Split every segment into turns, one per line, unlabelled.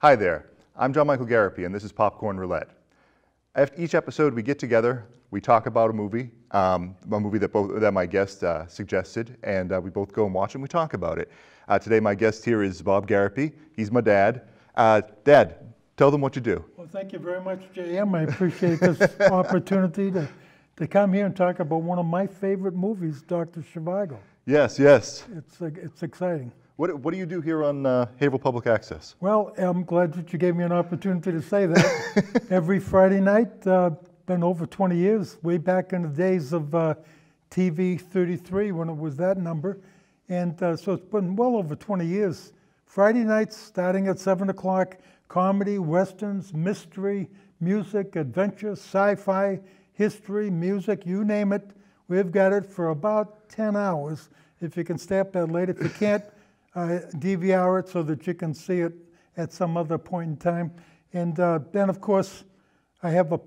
Hi there, I'm John Michael Gariepy, and this is Popcorn Roulette. After each episode, we get together, we talk about a movie that my guest suggested, and we both go and watch it and we talk about it. Today, my guest here is Bob Gariepy. He's my dad. Dad, tell them what you do.
Well, thank you very much, JM. I appreciate this opportunity to come here and talk about one of my favorite movies, Dr. Zhivago.
Yes, yes.
It's exciting.
What do you do here on Haverhill Public Access? Well,
I'm glad that you gave me an opportunity to say that. Every Friday night, been over 20 years, way back in the days of TV 33 when it was that number. And so it's been well over 20 years. Friday nights starting at 7 o'clock, comedy, westerns, mystery, music, adventure, sci-fi, history, music, you name it. We've got it for about 10 hours. If you can stay up that late. If you can't, DVR it so that you can see it at some other point in time. And then, of course, I have a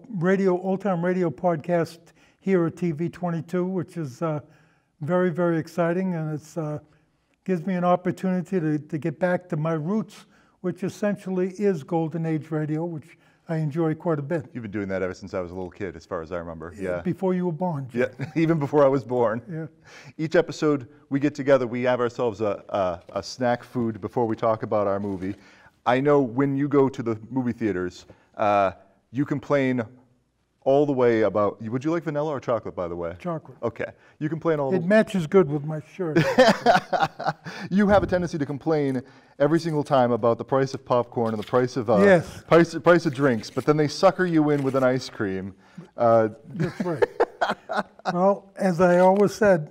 old-time radio podcast here at TV 22, which is very, very exciting, and it gives me an opportunity to get back to my roots, which essentially is Golden Age radio, which I enjoy quite a bit.
You've been doing that ever since I was a little kid, as far as I remember. Yeah.
Before you were born.
Yeah, even before I was born.
Yeah.
Each episode we get together, we have ourselves a snack food before we talk about our movie. I know when you go to the movie theaters, you complain all the way about, would you like vanilla or chocolate, by the way?
Chocolate.
Okay. You complain all
It matches good with my shirt.
You have a tendency to complain every single time about the price of popcorn and the price of
yes.
price of drinks, but then they sucker you in with an ice cream.
That's right. Well, as I always said,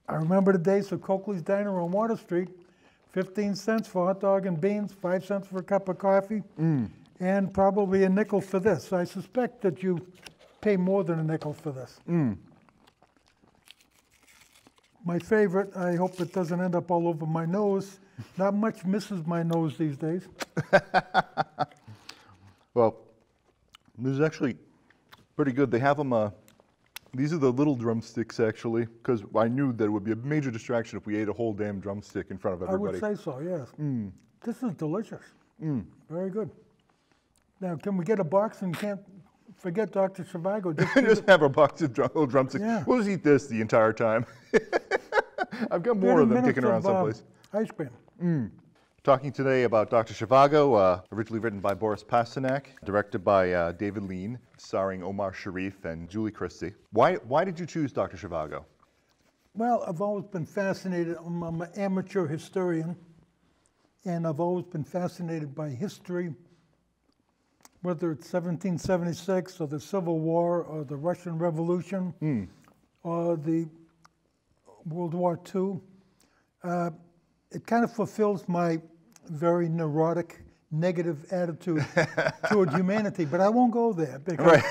I remember the days of Coakley's Diner on Water Street, 15 cents for hot dog and beans, 5 cents for a cup of coffee, and probably a nickel for this. I suspect that you pay more than a nickel for this. My favorite, I hope it doesn't end up all over my nose. Not much misses my nose these days.
Well, this is actually pretty good. They have them, these are the little drumsticks actually, because I knew that it would be a major distraction if we ate a whole damn drumstick in front of everybody.
I would say so, yes. This is delicious. Very good. Now, can we get a box and can't forget Dr. Zhivago?
Just have a box of little drumsticks.
Yeah.
We'll just eat this the entire time. I've got more of them kicking around someplace.
Ice cream.
Talking today about Dr. Zhivago, originally written by Boris Pasternak, directed by David Lean, starring Omar Sharif and Julie Christie. Why did you choose Dr. Zhivago?
Well, I've always been fascinated. I'm an amateur historian, and I've always been fascinated by history, whether it's 1776 or the Civil War or the Russian Revolution or the World War II. It kind of fulfills my very neurotic, negative attitude toward humanity, but I won't go there because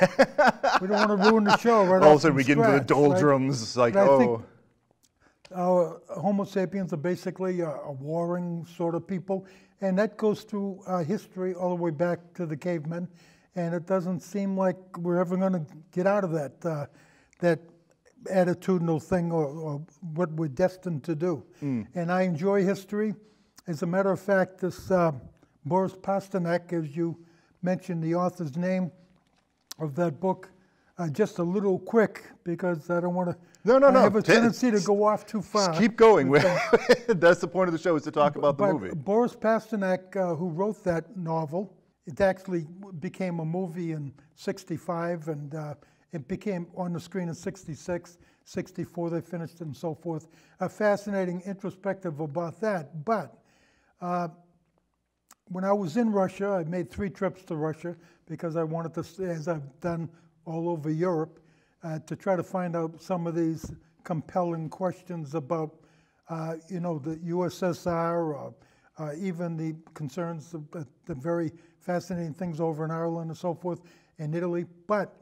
we don't want to ruin the show right
All of
off
a sudden we get into the doldrums, it's like,
I think our Homo sapiens are basically a warring sort of people, and that goes through history all the way back to the cavemen, and it doesn't seem like we're ever going to get out of that attitudinal thing or what we're destined to do. And I enjoy history. As a matter of fact, this Boris Pasternak, as you mentioned the author's name of that book, just a little quick because I don't want to I have a tendency to go off too far.
Just keep going. That's the point of the show, is to talk about the movie.
Boris Pasternak, who wrote that novel, it actually became a movie in '65, and it became on the screen in '66, '64 they finished it, and so forth. A fascinating introspective about that. But when I was in Russia, I made 3 trips to Russia because I wanted to, as I've done all over Europe, to try to find out some of these compelling questions about, the USSR, or even the concerns of the very fascinating things over in Ireland and so forth, and Italy. But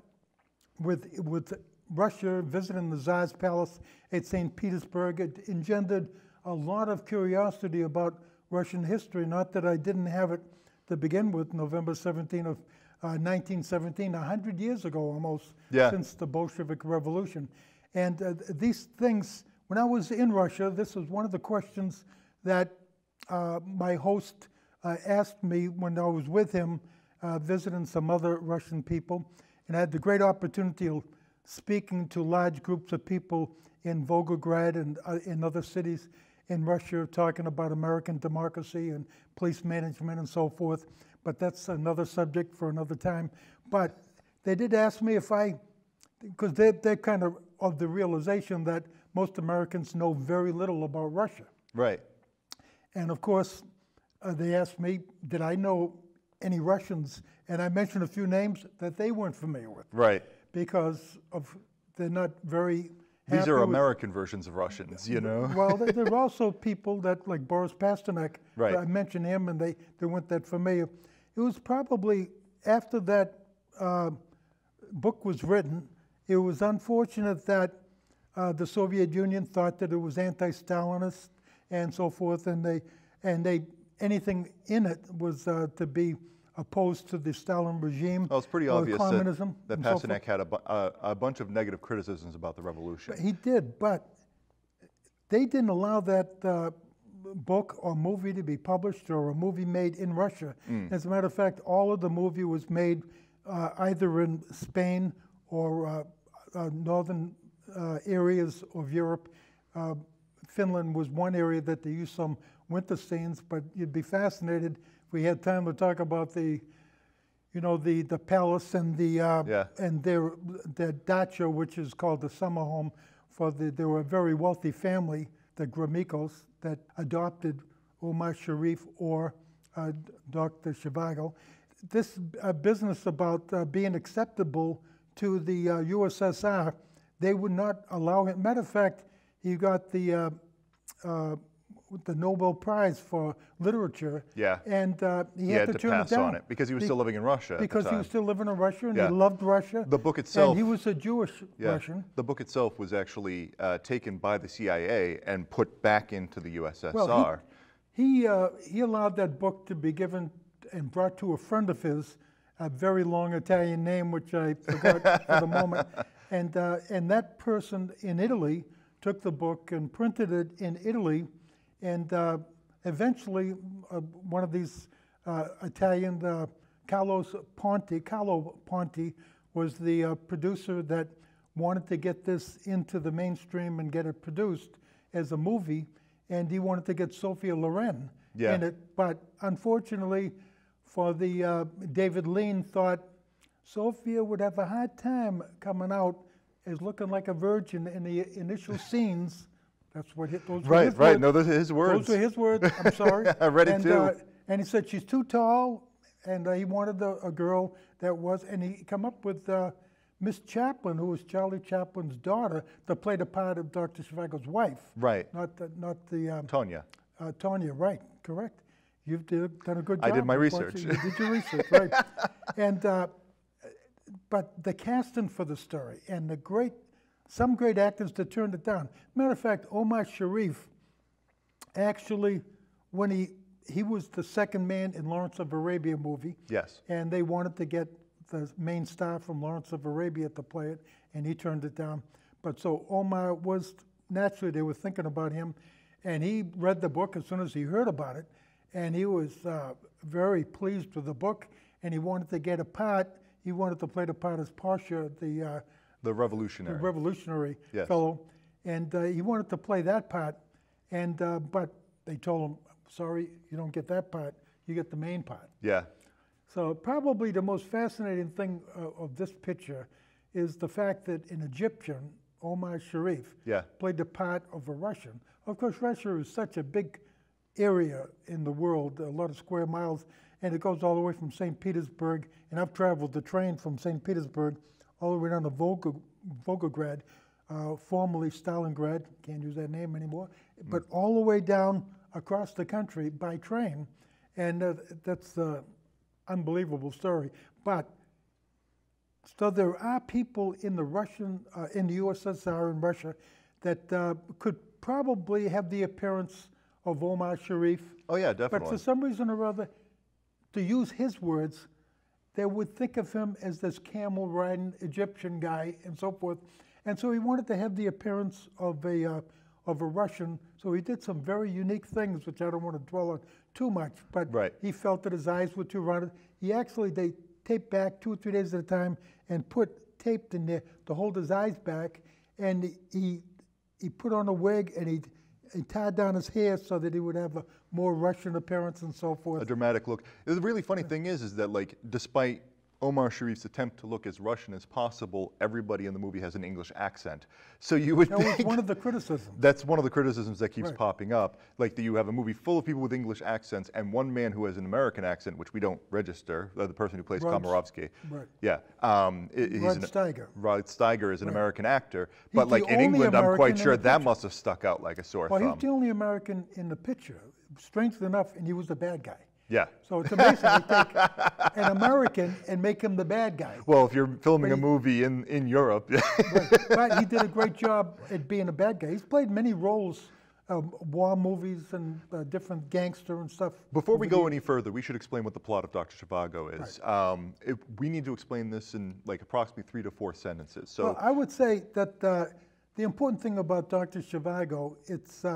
with Russia, visiting the Tsar's palace at St. Petersburg, it engendered a lot of curiosity about Russian history. Not that I didn't have it to begin with, November 17 of 1917, 100 years ago almost, since the Bolshevik Revolution. And these things, when I was in Russia, this was one of the questions that my host asked me when I was with him, visiting some other Russian people, and I had the great opportunity of speaking to large groups of people in Volgograd and in other cities in Russia, talking about American democracy and police management and so forth. But that's another subject for another time. But they did ask me if because they're kind of the realization that most Americans know very little about Russia.
Right.
And of course, they asked me, did I know any Russians? And I mentioned a few names that they weren't familiar with.
Right.
Because they're not very
These
happy
are
with,
American versions of Russians, you know?
Well, there are also people that, like Boris Pasternak,
Right.
I mentioned him, and they weren't that familiar. It was probably after that book was written, it was unfortunate that the Soviet Union thought that it was anti-Stalinist and so forth, and anything in it was to be opposed to the Stalin regime.
Well, it's pretty
or
obvious
communism
that
and so
Pasternak had a bunch of negative criticisms about the revolution.
He did, but they didn't allow that book or movie to be published or a movie made in Russia. As a matter of fact, all of the movie was made either in Spain or northern areas of Europe. Finland was one area that they used some winter scenes, but you'd be fascinated if we had time to talk about the palace and and their dacha, which is called the summer home they were a very wealthy family, the Gramikos, that adopted Omar Sharif or Dr. Zhivago. This business about being acceptable to the USSR, they would not allow him. Matter of fact, he got the Nobel Prize for Literature.
Yeah.
And he
had
had
to
turn
pass
it down
on it because he was still living in Russia.
Because he was still living in Russia, and
Yeah.
he loved Russia.
The book itself.
And he was a Jewish Russian.
The book itself was actually taken by the CIA and put back into the USSR.
Well, he allowed that book to be given and brought to a friend of his, a very long Italian name, which I forgot for the moment. And that person in Italy took the book and printed it in Italy. And eventually, one of these Italian, Carlo Ponti was the producer that wanted to get this into the mainstream and get it produced as a movie. And he wanted to get Sophia Loren in it. But unfortunately, for the David Lean thought Sophia would have a hard time coming out as looking like a virgin in the initial scenes. That's what those were his words.
No, those are his words.
Those were his words. I'm sorry.
I read it too.
And he said she's too tall, and he wanted a girl that was. And he come up with Miss Chaplin, who was Charlie Chaplin's daughter, to play the part of Dr. Zhivago's wife.
Right.
Not the
Tonya.
Tonya, right? Correct. You've done a good job.
I did my research.
You did your research, right? And but the casting for the story and some great actors that turned it down. Matter of fact, Omar Sharif, actually, when he was the second man in Lawrence of Arabia movie.
Yes.
And they wanted to get the main star from Lawrence of Arabia to play it, and he turned it down. But so Omar was, naturally, they were thinking about him, and he read the book as soon as he heard about it, and he was very pleased with the book, and he wanted to get a part. He wanted to play the part as Pasha, the revolutionary fellow, and he wanted to play that part, and but they told him, sorry, you don't get that part, you get the main part.
Yeah.
So probably the most fascinating thing of this picture is the fact that an Egyptian, Omar Sharif, played the part of a Russian. Of course, Russia is such a big area in the world, a lot of square miles, and it goes all the way from St. Petersburg, and I've traveled the train from St. Petersburg all the way down to Volgograd, formerly Stalingrad, can't use that name anymore, but all the way down across the country by train, and that's the unbelievable story. But so there are people in the in the USSR and Russia that could probably have the appearance of Omar Sharif.
Oh yeah, definitely.
But for some reason or other, to use his words, they would think of him as this camel-riding Egyptian guy and so forth. And so he wanted to have the appearance of a of a Russian. So he did some very unique things, which I don't want to dwell on too much, but
Right.
he felt that his eyes were too rounded. They taped back 2 or 3 days at a time and put tape in there to hold his eyes back, and he put on a wig, and he tied down his hair so that he would have a more Russian appearance and so forth.
A dramatic look. The really funny thing is that like, despite Omar Sharif's attempt to look as Russian as possible, everybody in the movie has an English accent. So you would
That
think
was one of the criticisms.
that's one of the criticisms that keeps
Right.
popping up. Like that you have a movie full of people with English accents and one man who has an American accent, which we don't register. The person who plays Komarovsky.
Right.
Yeah.
Rod Steiger.
Rod Steiger is an American actor,
He's
but like
the
in
only
England, I'm quite
American in
sure
the
that
picture.
must have stuck out like a sore
Well,
thumb.
he's the only American in the picture, strangely enough, and he was the bad guy.
Yeah.
So it's amazing they take an American and make him the bad guy.
Well, if you're filming
But
a movie in Europe,
But he did a great job at being a bad guy. He's played many roles, war movies and different gangster and stuff.
Before we go any further, we should explain what the plot of Dr. Zhivago is. We need to explain this in like approximately 3 to 4 sentences. So
Well, I would say that the important thing about Dr. Zhivago, it's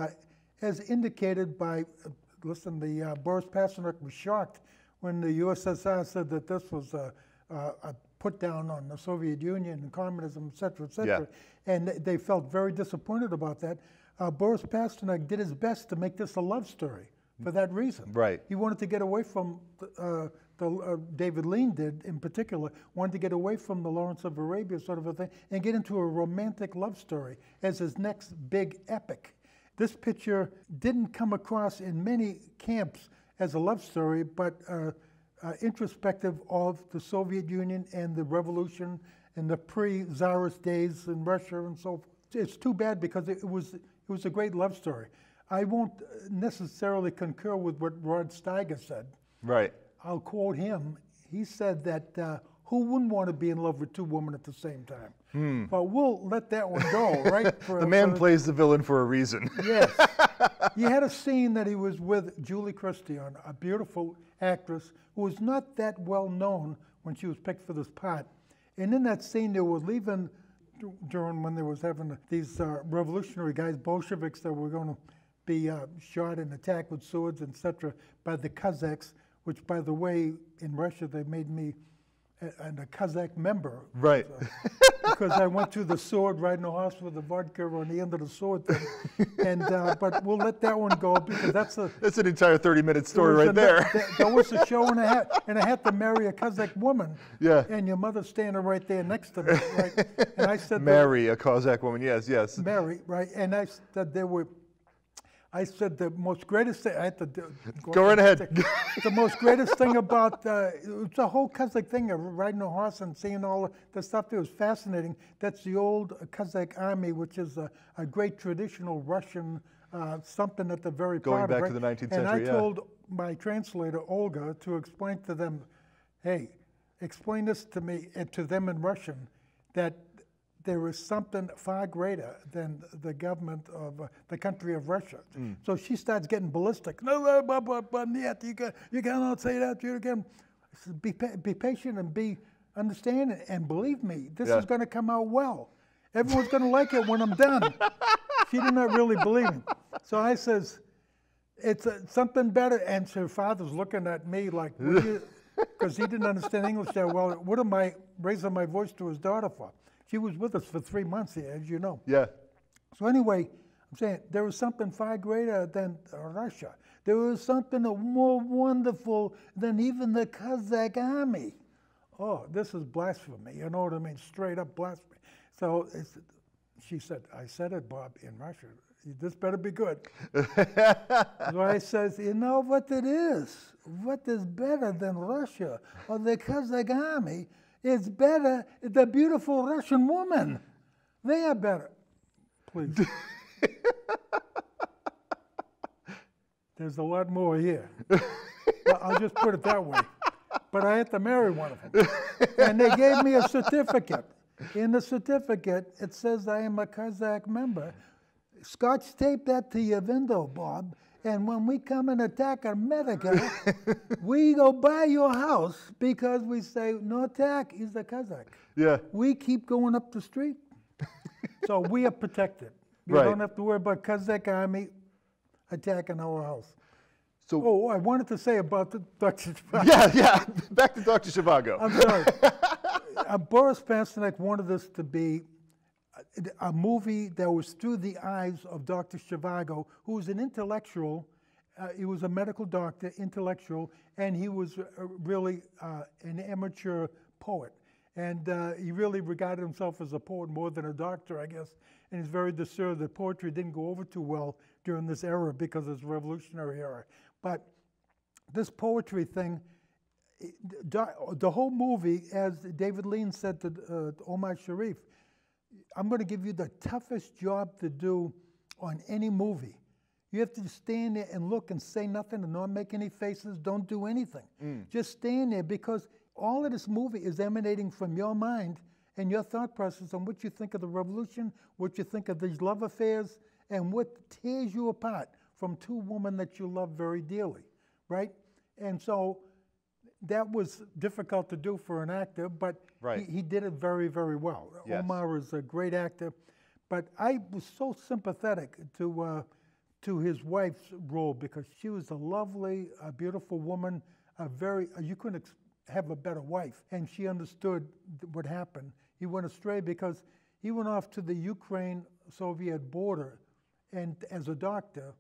as indicated by, Boris Pasternak was shocked when the USSR said that this was a put down on the Soviet Union and communism, et cetera, et cetera.
Yeah.
And they felt very disappointed about that. Boris Pasternak did his best to make this a love story for that reason.
Right.
He wanted to get away from, David Lean did in particular, wanted to get away from the Lawrence of Arabia sort of a thing and get into a romantic love story as his next big epic. This picture didn't come across in many camps as a love story, but introspective of the Soviet Union and the revolution and the pre-Tsarist days in Russia and so forth. It's too bad because it was a great love story. I won't necessarily concur with what Rod Steiger said.
right.
I'll quote him. He said that who wouldn't want to be in love with 2 women at the same time? But we'll let that one go, right?
The man plays the villain for a reason.
Yes. He had a scene that he was with Julie Christie, a beautiful actress who was not that well known when she was picked for this part. And in that scene, they were leaving during when they was having these revolutionary guys, Bolsheviks, that were going to be shot and attacked with swords, etc., by the Kazakhs, which, by the way, in Russia, they made me a Kazakh member.
Right.
Because I went to the sword riding a horse with the vodka on the end of the sword thing. And, but we'll let that one go because that's
an entire 30-minute story right there.
There was a show and I had to marry a Kazakh woman.
Yeah.
And your mother's standing right there next to me, right? And I said,
Marry a Cossack woman, yes, yes.
Mary, right? And I said the most greatest thing, I had to
Go right ahead.
The most greatest thing about, it's a whole Kazakh thing of riding a horse and seeing all the stuff that was fascinating. That's the old Kazakh army, which is a great traditional Russian, something at the very
Going
part of,
back to the 19th century,
And I
yeah.
told my translator, Olga, to explain to them, hey, explain this to me, to them in Russian, that there is something far greater than the government of the country of Russia. So she starts getting ballistic. No, you cannot say that. You can. I said, be patient and be understanding, and believe me, this is going to come out well. Everyone's going to like it when I'm done. She did not really believe me. So I says, it's something better. And her father's looking at me like, because he didn't understand English that well. What am I raising my voice to his daughter for? She was with us for 3 months here, as you know.
Yeah.
So anyway, I'm saying there was something far greater than Russia. There was something more wonderful than even the Kazakh army. Oh, this is blasphemy, you know what I mean? Straight up blasphemy. So she said, I said it, Bob, in Russian. This better be good. So I says, you know what it is? What is better than Russia or the Kazakh army? It's better, the beautiful Russian woman. They are better. Please. There's a lot more here. Well, I'll just put it that way. But I had to marry one of them. And they gave me a certificate. In the certificate, it says I am a Kazakh member. Scotch tape that to your window, Bob. And when we come and attack America, we go by your house because we say, no attack, he's a Kazakh.
Yeah.
We keep going up the street. So we are protected. We
Right.
don't have to worry about Kazakh army attacking our house.
So
Oh, I wanted to say about the Dr. Zhivago.
yeah. Back to Dr. Zhivago.
I'm sorry. Boris Pasternak wanted this to be a movie that was through the eyes of Dr. Zhivago, who was an intellectual. He was a medical doctor, intellectual, and he was really an amateur poet. And he really regarded himself as a poet more than a doctor, I guess. And he's very disturbed that poetry didn't go over too well during this era because it's a revolutionary era. But this poetry thing, the whole movie, as David Lean said to Omar Sharif, I'm going to give you the toughest job to do on any movie. You have to stand there and look and say nothing and not make any faces, don't do anything. Just stand there, because all of this movie is emanating from your mind and your thought process on what you think of the revolution, what you think of these love affairs, and what tears you apart from two women that you love very dearly, right? And so that was difficult to do for an actor, but he did it very, very well.
Yes.
Omar is a great actor, but I was so sympathetic to his wife's role, because she was a lovely, a beautiful woman, you couldn't have a better wife, and she understood what happened. He went astray because he went off to the Ukraine-Soviet border, and as a doctor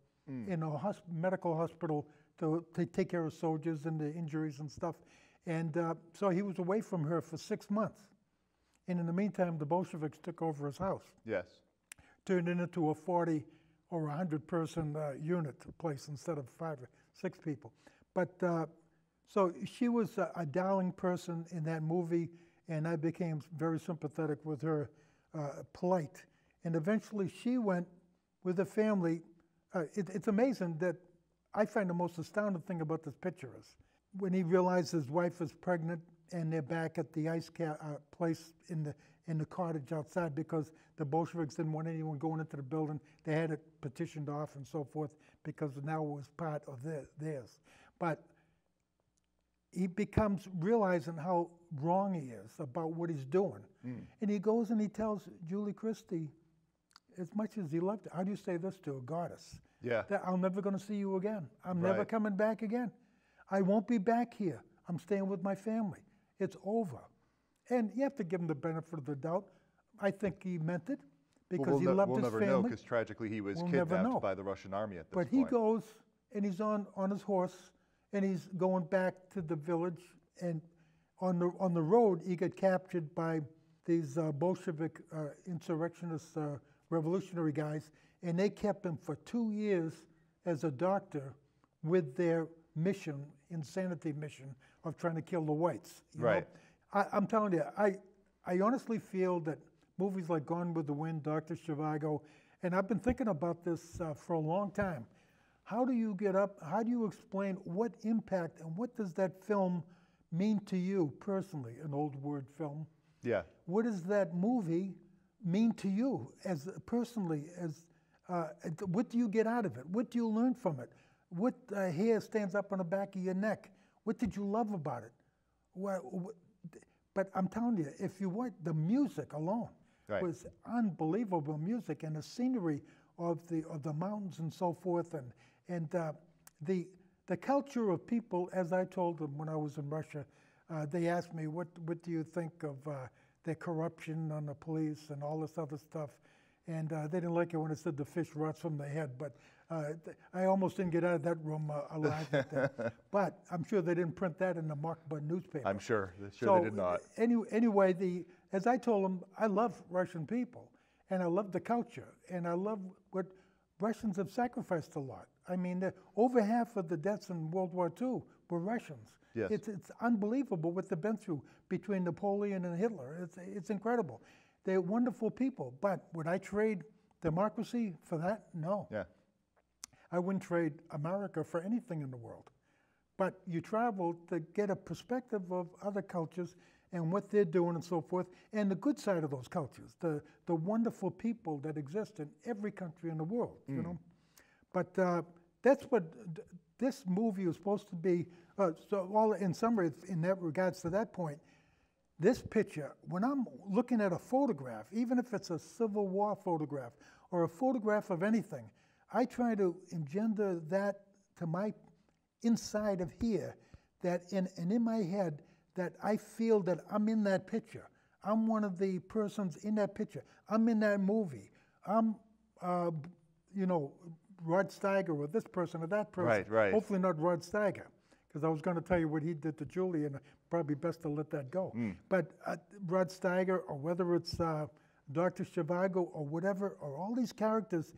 in a medical hospital to take care of soldiers and the injuries and stuff. And so he was away from her for 6 months. And in the meantime, the Bolsheviks took over his house.
Yes.
Turned it into a 40 or 100-person unit place instead of 5 or 6 people. But so she was a darling person in that movie, and I became very sympathetic with her plight. And eventually she went with the family. It's amazing that I find the most astounding thing about this picture is when he realized his wife is pregnant and they're back at the ice place in the cottage outside, because the Bolsheviks didn't want anyone going into the building. They had it petitioned off and so forth because now it was part of theirs. But he becomes realizing how wrong he is about what he's doing. And he goes and he tells Julie Christie, as much as he loved her, how do you say this to a goddess?
Yeah.
That I'm never going to see you again. I'm never coming back again. I won't be back here. I'm staying with my family. It's over. And you have to give him the benefit of the doubt. I think he meant it because he loved his family.
We'll never know, because tragically he was kidnapped by the Russian army at this point.
But he goes and he's on his horse and he's going back to the village, and on the road he got captured by these Bolshevik insurrectionist revolutionary guys, and they kept him for 2 years as a doctor with their mission, insanity mission of trying to kill the whites. You know? I'm telling you, I honestly feel that movies like Gone with the Wind, Dr. Zhivago, and I've been thinking about this for a long time. How do you get up, how do you explain what impact and what does that film mean to you personally, an old word film?
Yeah.
What does that movie mean to you as personally? What do you get out of it? What do you learn from it? What hair stands up on the back of your neck? What did you love about it? But I'm telling you, if you want, the music alone was unbelievable music, and the scenery of the mountains and so forth, and the culture of people. As I told them when I was in Russia, they asked me, what do you think of the corruption on the police and all this other stuff? And they didn't like it when I said the fish rots from the head, but I almost didn't get out of that room alive with that. But I'm sure they didn't print that in the Moskva newspaper.
I'm sure they did not.
Anyway, as I told them, I love Russian people, and I love the culture, and I love what Russians have sacrificed a lot. I mean, over half of the deaths in World War II were Russians.
Yes.
It's unbelievable what they've been through between Napoleon and Hitler. It's incredible. They're wonderful people, but would I trade democracy for that? No.
Yeah.
I wouldn't trade America for anything in the world. But you travel to get a perspective of other cultures and what they're doing and so forth, and the good side of those cultures, the wonderful people that exist in every country in the world, you know. But that's what this movie was supposed to be. So all in summary, in that regards to that point, this picture, when I'm looking at a photograph, even if it's a Civil War photograph or a photograph of anything, I try to engender that to my inside of here, that and in my head, that I feel that I'm in that picture. I'm one of the persons in that picture. I'm in that movie. I'm, you know, Rod Steiger or this person or that person.
Right, right.
Hopefully not Rod Steiger, because I was going to tell you what he did to Julie, and probably best to let that go. But Rod Steiger, or whether it's Dr. Zhivago or whatever, or all these characters,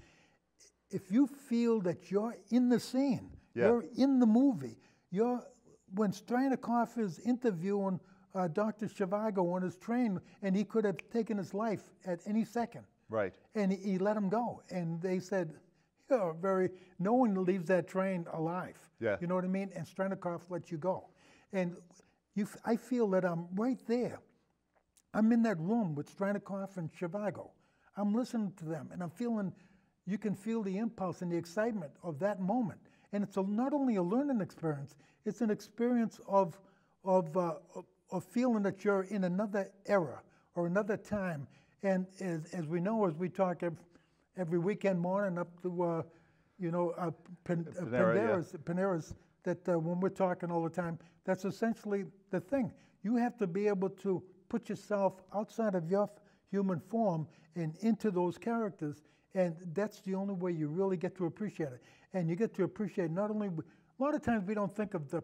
if you feel that you're in the scene, you're in the movie, when Steinikov is interviewing Dr. Zhivago on his train, and he could have taken his life at any second.
Right.
And he let him go. And they said, no one leaves that train alive.
Yeah.
You know what I mean? And Steinikov lets you go. And I feel that I'm right there. I'm in that room with Steinikov and Zhivago. I'm listening to them, and I'm feeling, you can feel the impulse and the excitement of that moment. And it's not only a learning experience, it's an experience of feeling that you're in another era or another time. And as we know, as we talk every weekend morning up to, Panera's, that when we're talking all the time, that's essentially the thing. You have to be able to put yourself outside of your human form and into those characters, and that's the only way you really get to appreciate it. And you get to appreciate not only, a lot of times we don't think of the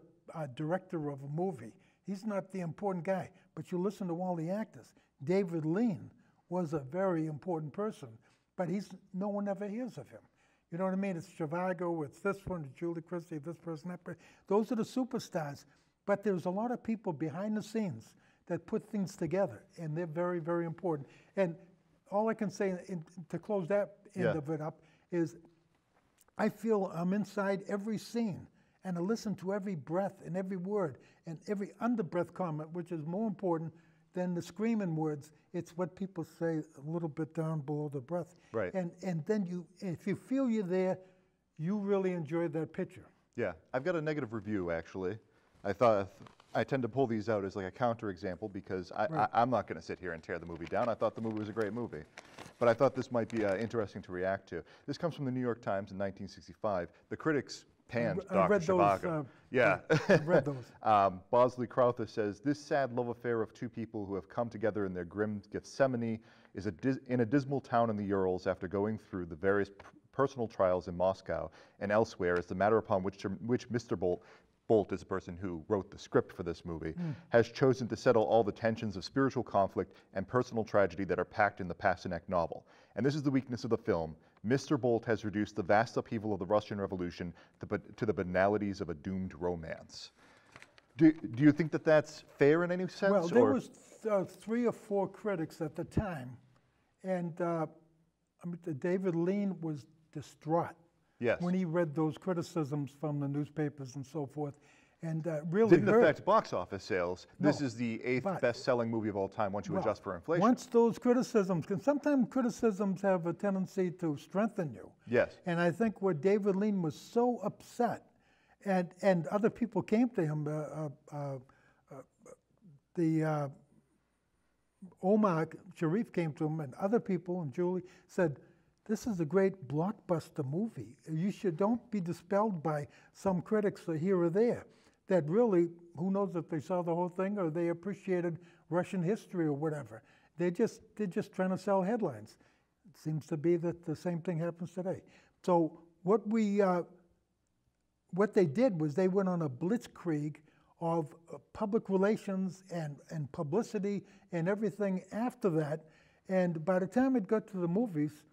director of a movie. He's not the important guy, but you listen to all the actors. David Lean was a very important person, but no one ever hears of him. You know what I mean? It's Zhivago, it's this one, it's Julie Christie, this person, that person. Those are the superstars. But there's a lot of people behind the scenes that put things together, and they're very, very important. And all I can say to close that end of it up is I feel I'm inside every scene, and I listen to every breath and every word and every under-breath comment, which is more important than the screaming words. It's what people say a little bit down below the breath.
Right.
And then if you feel you're there, you really enjoy that picture.
Yeah, I've got a negative review, actually. I tend to pull these out as like a counterexample because I'm not going to sit here and tear the movie down. I thought the movie was a great movie. But I thought this might be interesting to react to. This comes from the New York Times in 1965. The critics panned Dr. Zhivago.
I read those.
Bosley Crowther says, this sad love affair of two people who have come together in their grim Gethsemane is in a dismal town in the Urals after going through the various personal trials in Moscow and elsewhere is the matter upon which Mr. Bolt is the person who wrote the script for this movie, has chosen to settle all the tensions of spiritual conflict and personal tragedy that are packed in the Pasternak novel. And this is the weakness of the film. Mr. Bolt has reduced the vast upheaval of the Russian Revolution to the banalities of a doomed romance. Do you think that that's fair in any sense?
Well, there was 3 or 4 critics at the time, and David Lean was distraught.
Yes.
When he read those criticisms from the newspapers and so forth, and really
didn't affect box office sales. No, this is the 8th best-selling movie of all time once you adjust for inflation.
Once those criticisms, because sometimes criticisms have a tendency to strengthen you.
Yes.
And I think where David Lean was so upset, and other people came to him, Omar Sharif came to him, and other people, and Julie said, this is a great blockbuster movie. Don't be dispelled by some critics here or there that really, who knows if they saw the whole thing or they appreciated Russian history or whatever. They're just trying to sell headlines. It seems to be that the same thing happens today. So what they did was they went on a blitzkrieg of public relations and publicity and everything after that. And by the time it got to the movies,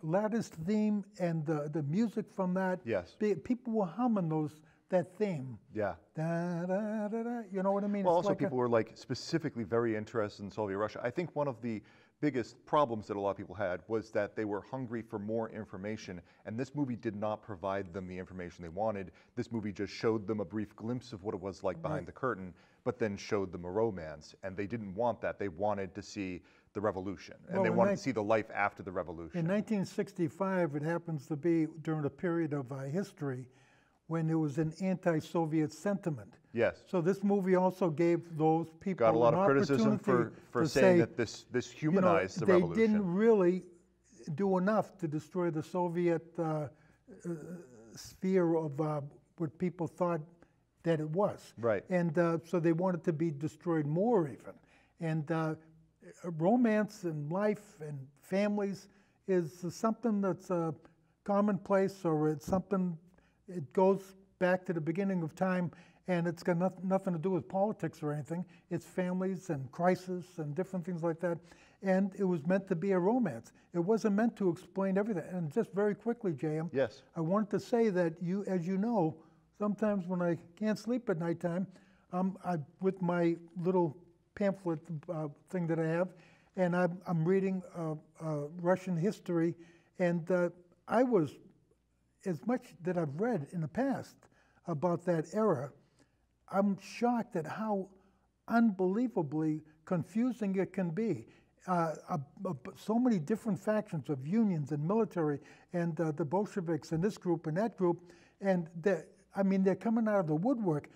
Ladder's theme and the music from that,
yes,
people were humming that theme.
Yeah.
Da, da, da, da. You know what I mean?
Well, it's also like people were like specifically very interested in Soviet Russia. I think one of the biggest problems that a lot of people had was that they were hungry for more information, and this movie did not provide them the information they wanted. This movie just showed them a brief glimpse of what it was like behind the curtain, but then showed them a romance, and they didn't want that. They wanted to see the revolution, and they wanted to see the life after the revolution.
In 1965, it happens to be during a period of history when there was an anti-Soviet sentiment.
Yes.
So this movie also gave those people
got a lot
an
of criticism for saying that this humanized the revolution.
They didn't really do enough to destroy the Soviet sphere of what people thought that it was.
Right.
And so they wanted to be destroyed more even. And romance and life and families is something that's commonplace, or it's something, it goes back to the beginning of time, and it's got nothing to do with politics or anything. It's families and crisis and different things like that. And it was meant to be a romance. It wasn't meant to explain everything. And just very quickly, J.M.,
yes,
I wanted to say that you, as you know, sometimes when I can't sleep at nighttime, with my little pamphlet thing that I have, and I'm reading Russian history, and I was, as much that I've read in the past about that era, I'm shocked at how unbelievably confusing it can be. So many different factions of unions and military, and the Bolsheviks and this group and that group, and they're coming out of the woodwork,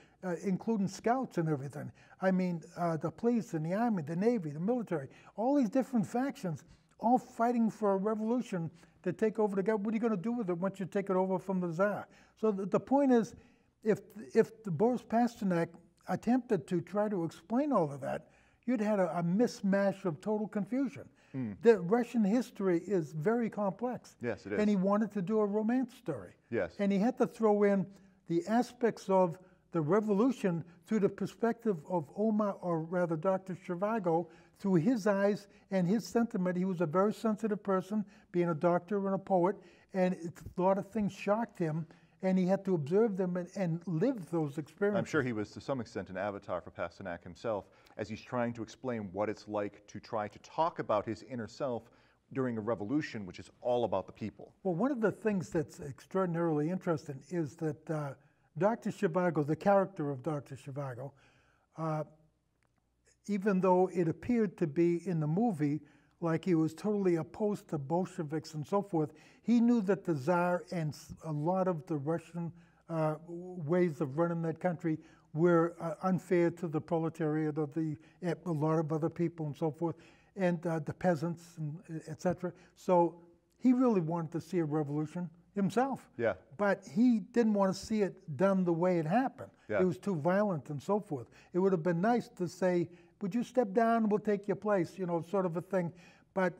including scouts and everything. I mean, the police and the army, the navy, the military, all these different factions, all fighting for a revolution to take over the government. What are you going to do with it once you take it over from the Tsar? So the point is, if Boris Pasternak attempted to try to explain all of that, you'd had a mismatch of total confusion. The Russian history is very complex.
Yes, it is.
And he wanted to do a romance story.
Yes.
And he had to throw in the aspects of the revolution through the perspective of Omar, or rather Dr. Zhivago, through his eyes and his sentiment. He was a very sensitive person, being a doctor and a poet, and a lot of things shocked him, and he had to observe them and live those experiences.
I'm sure he was to some extent an avatar for Pasternak himself, as he's trying to explain what it's like to try to talk about his inner self during a revolution, which is all about the people.
Well, one of the things that's extraordinarily interesting is that Dr. Zhivago, the character of Dr. Zhivago, even though it appeared to be in the movie like he was totally opposed to Bolsheviks and so forth, he knew that the Tsar and a lot of the Russian ways of running that country were unfair to the proletariat of a lot of other people and so forth, and the peasants, and etc. So he really wanted to see a revolution himself.
Yeah.
But he didn't want to see it done the way it happened.
Yeah.
It was too violent and so forth. It would have been nice to say, would you step down and we'll take your place, sort of a thing. But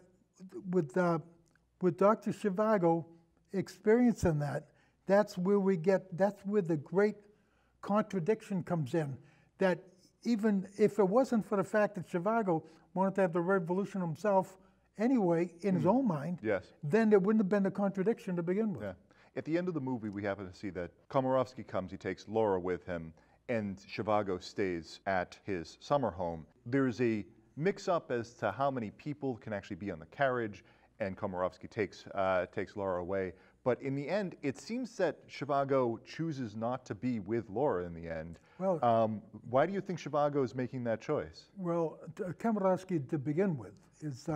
with Dr. Zhivago experiencing that, that's where the great contradiction comes in. That even if it wasn't for the fact that Zhivago wanted to have the revolution himself anyway, in his own mind,
yes,
then there wouldn't have been a contradiction to begin with.
Yeah. At the end of the movie, we happen to see that Komarovsky comes, he takes Laura with him, and Zhivago stays at his summer home. There's a mix-up as to how many people can actually be on the carriage, and Komarovsky takes Laura away. But in the end, it seems that Zhivago chooses not to be with Laura in the end.
Well,
why do you think Zhivago is making that choice?
Well, Komarovsky, to begin with, is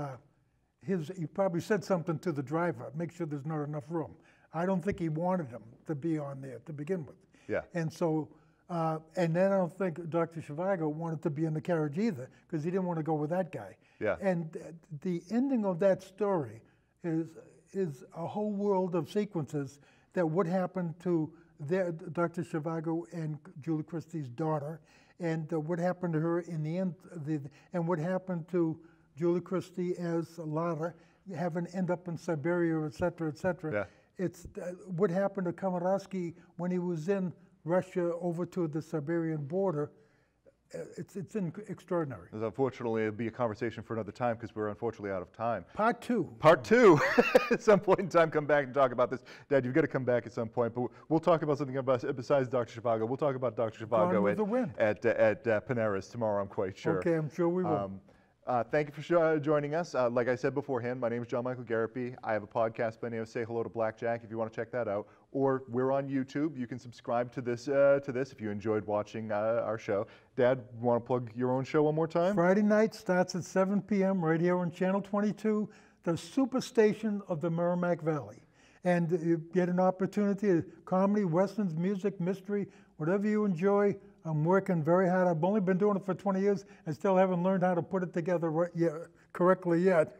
he probably said something to the driver, make sure there's not enough room. I don't think he wanted him to be on there to begin with.
Yeah.
And so, and then I don't think Dr. Zhivago wanted to be in the carriage either, because he didn't want to go with that guy.
Yeah.
And the ending of that story is a whole world of sequences that would happen to Dr. Zhivago and Julie Christie's daughter, and what happened to her in the end, and what happened to Julie Christie as Lara, end up in Siberia, et cetera, et cetera.
Yeah.
It's what happened to Komarovsky when he was in Russia over to the Siberian border. It's extraordinary.
Unfortunately, it'll be a conversation for another time because we're unfortunately out of time.
Part two.
Part two. At some point in time, come back and talk about this. Dad, you've got to come back at some point, but we'll talk about something besides Dr. Zhivago. We'll talk about Dr. Zhivago at Panera's tomorrow, I'm quite sure.
Okay, I'm sure we will.
Thank you for joining us. Like I said beforehand, my name is John Michael Gariepy. I have a podcast by the name of Say Hello to Blackjack if you want to check that out. Or we're on YouTube. You can subscribe to this if you enjoyed watching our show. Dad, want to plug your own show one more time?
Friday night starts at 7 p.m. right here on Channel 22, the superstation of the Merrimack Valley. And you get an opportunity to comedy, westerns, music, mystery, whatever you enjoy, I'm working very hard. I've only been doing it for 20 years and still haven't learned how to put it together correctly yet.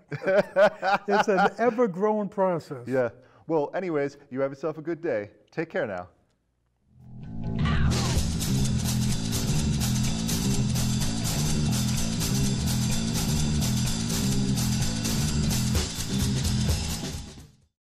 It's an ever-growing process.
Yeah. Well, anyways, you have yourself a good day. Take care now.